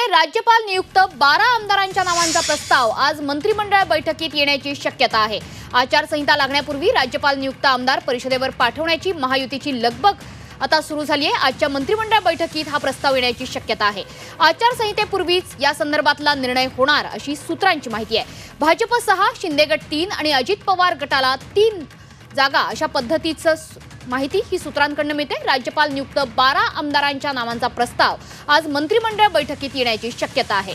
राज्यपाल नियुक्त 12 आमदारांच्या नावांचा प्रस्ताव आज मंत्रिमंडळ बैठकीत येण्याची शक्यता आहे। आचारसंहिता लागण्यापूर्वी राज्यपाल नियुक्त आमदार परिषदेवर पाठवण्याची महायुतीची लगबग आता सुरू झाली आहे। आजच्या मंत्रिमंडळ बैठकीत हा प्रस्ताव येण्याची शक्यता आहे। आचारसंहितेपूर्वीच या संदर्भातला निर्णय होणार अशी सूत्रांची माहिती आहे। भाजप 6, शिंदे गट 3 आणि अजित पवार गटाला 3 जागा अशा पद्धतीचं माहिती ही सूत्रांकडून मिळते। राज्यपाल नियुक्त 12 आमदारांच्या नावांचा प्रस्ताव आज मंत्रिमंडळ बैठकीत येण्याची शक्यता आहे।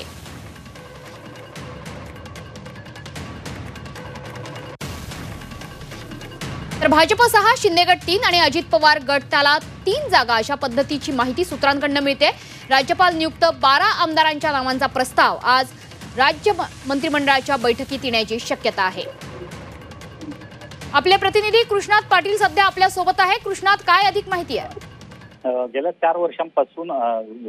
तर भाजप 6, शिंदे गट 3 आणि अजित पवार गटाला 3 जागा अशा पद्धतीची माहिती सूत्रांकडून मिळते। राज्यपाल नियुक्त 12 आमदारांच्या नावांचा प्रस्ताव आज राज्य मंत्रिमंडळाच्या बैठकीत येण्याची शक्यता आहे। आपले प्रतिनिधी कृष्णात पाटील सध्या आपल्या सोबत आहे। कृष्णात, काय अधिक माहिती आहे? गेल्या 4 वर्षांपासून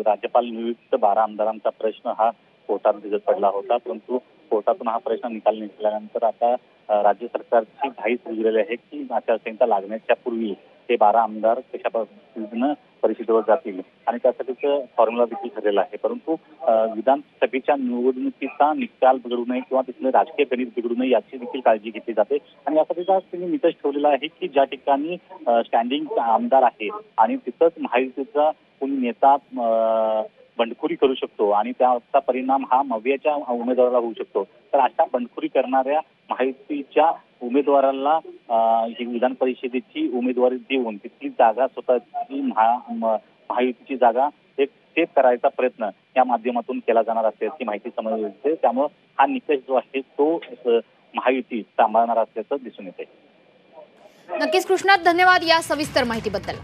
राज्यपाल नियुक्त 12 आमदारांचा प्रश्न हा कोर्टात भिजत पडला होता, परंतु कोर्टातून हा प्रश्न निकाल निघाल्यानंतर आता राज्य सरकारची घाई सुरू झाली आहे की आचारसंहिता लागण्याच्या पूर्वी ते 12 आमदार कशा पद्धतीनं परिषदेवर जातील आणि त्यासाठीचं फॉर्म्युला देखील ठरलेला आहे। परंतु विधानसभेच्या निवडणुकीचा निकाल बिघडू नये किंवा तिथले राजकीय गणित बिघडू नये याची देखील काळजी घेतली जाते आणि यासाठीचा त्यांनी निकष ठेवलेला आहे की ज्या ठिकाणी स्टँडिंग आमदार आहे आणि तिथंच महायुतीचा कोणी नेता बंडखोरी करू शकतो आणि त्याचा परिणाम हा मवियाच्या उमेदवाराला होऊ शकतो, तर अशा बंडखोरी करणाऱ्या महायुतीच्या उमेदवाराला ही विधान परिषदेची उमेदवारी देऊन तिथली जागा स्वतःची महायुतीची जागा एक सेफ करायचा प्रयत्न या माध्यमातून केला जाणार असल्याची माहिती समोर येते। त्यामुळे हा निकष जो आहे तो महायुती सांभाळणार असल्याचं दिसून येते। नक्कीच कृष्णात, धन्यवाद या सविस्तर माहितीबद्दल।